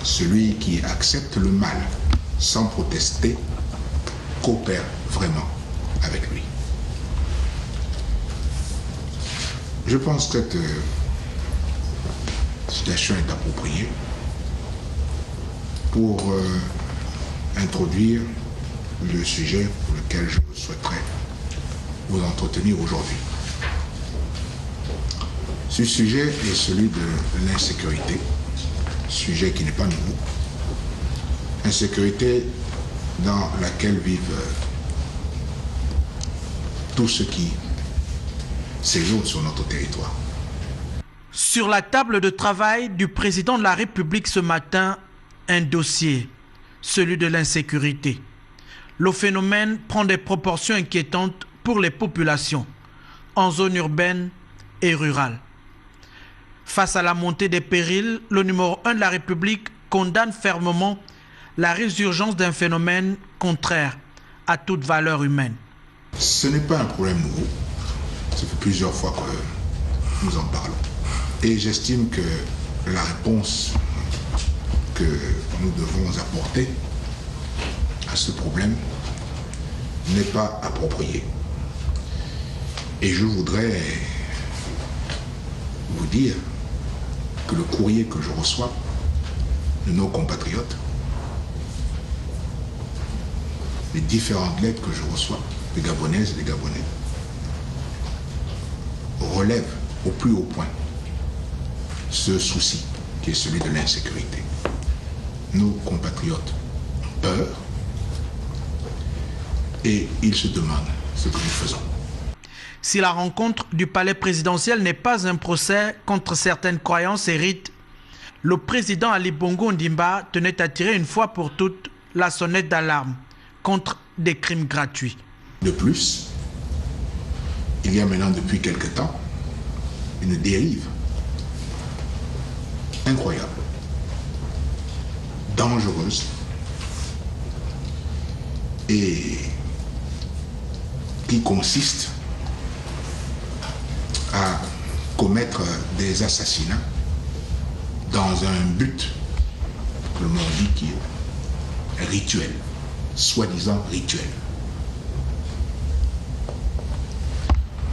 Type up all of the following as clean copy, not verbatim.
celui qui accepte le mal sans protester coopère vraiment avec lui. Je pense que cette situation est appropriée pour introduire le sujet pour lequel je souhaiterais vous entretenir aujourd'hui. Ce sujet est celui de l'insécurité, sujet qui n'est pas nouveau. Insécurité dans laquelle vivent tous ceux qui séjournent sur notre territoire. Sur la table de travail du président de la République ce matin, un dossier, celui de l'insécurité. Le phénomène prend des proportions inquiétantes pour les populations, en zone urbaine et rurale. Face à la montée des périls, le numéro 1 de la République condamne fermement la résurgence d'un phénomène contraire à toute valeur humaine. Ce n'est pas un problème nouveau. Ça fait plusieurs fois que nous en parlons. Et j'estime que la réponse que nous devons apporter à ce problème n'est pas appropriée. Et je voudrais vous dire que le courrier que je reçois de nos compatriotes, les différentes lettres que je reçois, des Gabonaises et des Gabonais, relèvent au plus haut point ce souci qui est celui de l'insécurité. Nos compatriotes ont peur et ils se demandent ce que nous faisons. Si la rencontre du palais présidentiel n'est pas un procès contre certaines croyances et rites, le président Ali Bongo Ondimba tenait à tirer une fois pour toutes la sonnette d'alarme contre des crimes gratuits. De plus, il y a maintenant depuis quelque temps une dérive incroyable, dangereuse et qui consiste à commettre des assassinats dans un but que le monde dit qui est rituel, soi-disant rituel.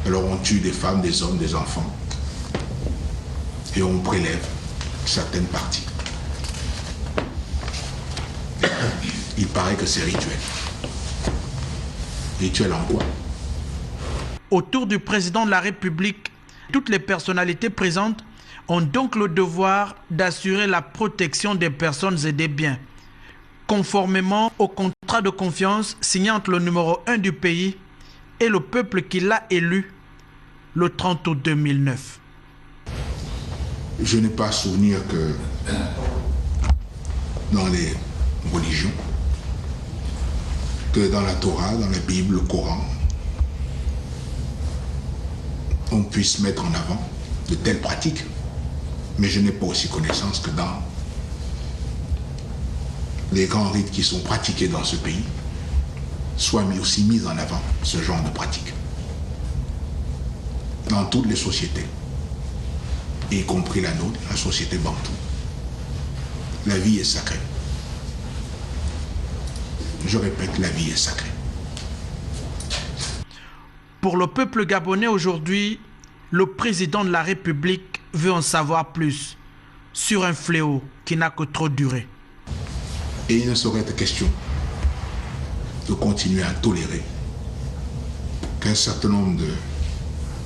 Alors on tue des femmes, des hommes, des enfants et on prélève certaines parties. Il paraît que c'est rituel. Rituel en quoi? Autour du président de la République, toutes les personnalités présentes ont donc le devoir d'assurer la protection des personnes et des biens, conformément au contrat de confiance signé entre le numéro 1 du pays et le peuple qui l'a élu le 30 août 2009. Je n'ai pas souvenir que dans les religions, que dans la Torah, dans la Bible, le Coran, on puisse mettre en avant de telles pratiques. Mais je n'ai pas aussi connaissance que dans les grands rites qui sont pratiqués dans ce pays, soit aussi mis en avant ce genre de pratiques. Dans toutes les sociétés, y compris la nôtre, la société bantoue, la vie est sacrée. Je répète, la vie est sacrée. Pour le peuple gabonais aujourd'hui, le président de la République veut en savoir plus sur un fléau qui n'a que trop duré. Et il ne saurait être question de continuer à tolérer qu'un certain nombre de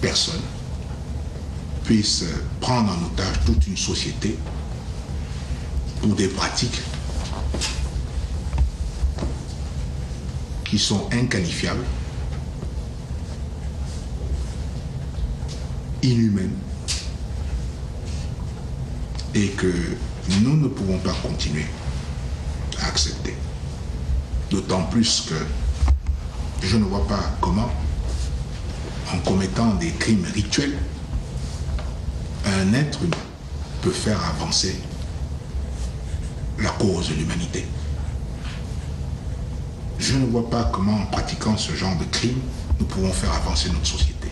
personnes puissent prendre en otage toute une société pour des pratiques qui sont inqualifiables, inhumaines, et que nous ne pouvons pas continuer à accepter. D'autant plus que je ne vois pas comment, en commettant des crimes rituels, un être humain peut faire avancer la cause de l'humanité. Je ne vois pas comment, en pratiquant ce genre de crime, nous pouvons faire avancer notre société.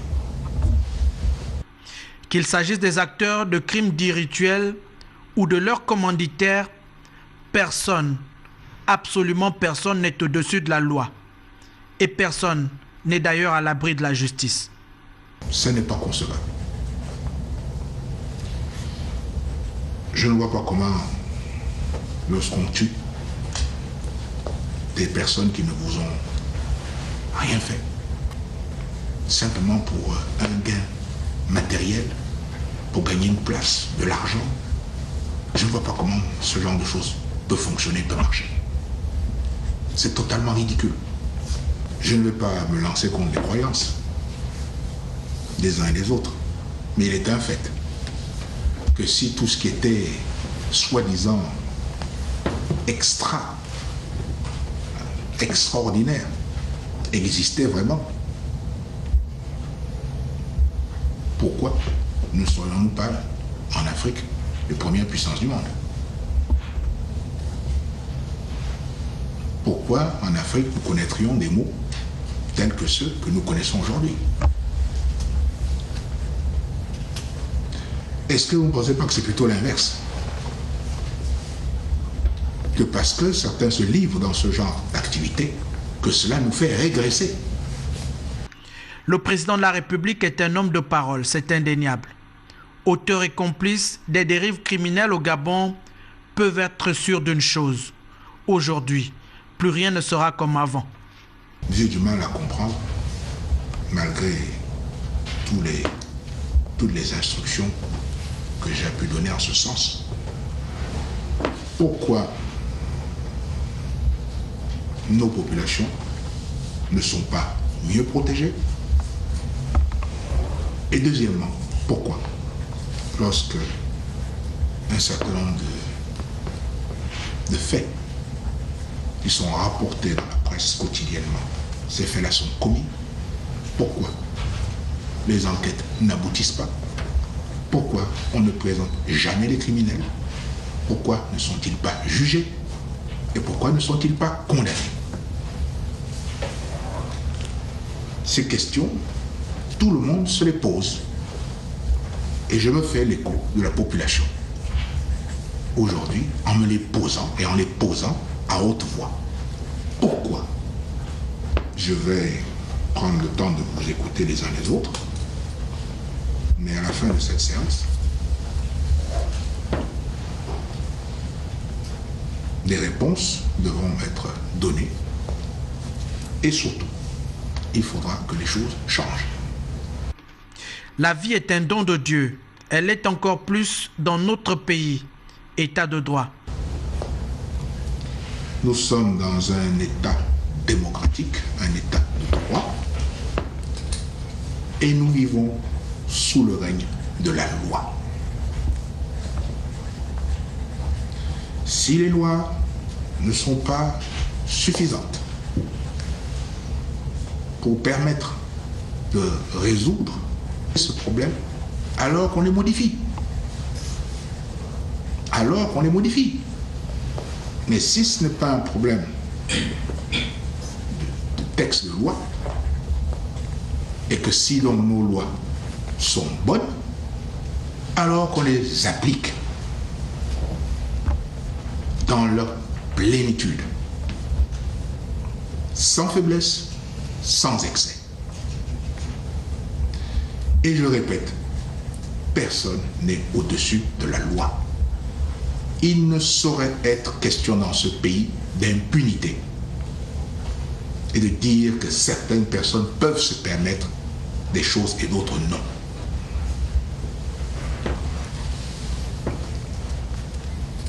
Qu'il s'agisse des acteurs de crimes dits rituels ou de leurs commanditaires, Personne, absolument personne n'est au-dessus de la loi. Et personne n'est d'ailleurs à l'abri de la justice. Ce n'est pas concevable. Je ne vois pas comment, lorsqu'on tue des personnes qui ne vous ont rien fait, simplement pour un gain matériel, pour gagner une place, de l'argent, je ne vois pas comment ce genre de choses peut fonctionner, peut marcher. C'est totalement ridicule. Je ne vais pas me lancer contre les croyances des uns et des autres, mais il est un fait que si tout ce qui était soi-disant extraordinaire existait vraiment, pourquoi ne serions-nous pas en Afrique les premières puissances du monde? Pourquoi en Afrique nous connaîtrions des mots tels que ceux que nous connaissons aujourd'hui? Est-ce que vous ne pensez pas que c'est plutôt l'inverse? Que parce que certains se livrent dans ce genre d'activité, que cela nous fait régresser? Le président de la République est un homme de parole, c'est indéniable. Auteurs et complices des dérives criminelles au Gabon peuvent être sûrs d'une chose. Aujourd'hui, plus rien ne sera comme avant. J'ai du mal à comprendre, malgré toutes les instructions que j'ai pu donner en ce sens, pourquoi nos populations ne sont pas mieux protégées. Et deuxièmement, pourquoi, lorsque un certain nombre de faits qui sont rapportés dans la presse quotidiennement, ces faits-là sont commis, pourquoi les enquêtes n'aboutissent pas? Pourquoi on ne présente jamais les criminels? Pourquoi ne sont-ils pas jugés? Et pourquoi ne sont-ils pas condamnés? Ces questions, tout le monde se les pose. Et je me fais l'écho de la population aujourd'hui en me les posant et en les posant à haute voix. Pourquoi? Je vais prendre le temps de vous écouter les uns les autres, mais à la fin de cette séance, des réponses devront être données et surtout, il faudra que les choses changent. La vie est un don de Dieu. Elle est encore plus dans notre pays, État de droit. Nous sommes dans un État démocratique, un État de droit, et nous vivons sous le règne de la loi. Si les lois ne sont pas suffisantes pour permettre de résoudre ce problème, alors qu'on les modifie. Alors qu'on les modifie. Mais si ce n'est pas un problème de texte de loi, et que si donc nos lois sont bonnes, alors qu'on les applique dans leur plénitude, sans faiblesse, sans excès. Et je répète, personne n'est au-dessus de la loi. Il ne saurait être question dans ce pays d'impunité et de dire que certaines personnes peuvent se permettre des choses et d'autres non.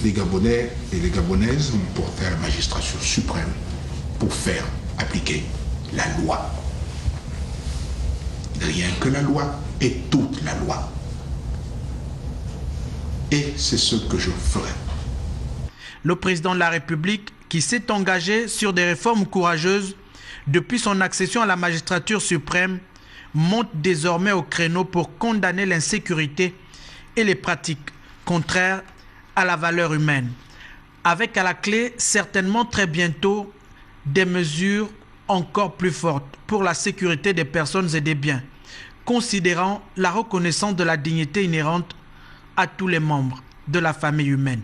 Les Gabonais et les Gabonaises ont porté à la magistrature suprême pour faire appliquer la loi. Rien que la loi et toute la loi. Et c'est ce que je ferai. Le président de la République, qui s'est engagé sur des réformes courageuses depuis son accession à la magistrature suprême, monte désormais au créneau pour condamner l'insécurité et les pratiques contraires à la valeur humaine. Avec à la clé, certainement très bientôt, des mesures encore plus fortes pour la sécurité des personnes et des biens, considérant la reconnaissance de la dignité inhérente à tous les membres de la famille humaine.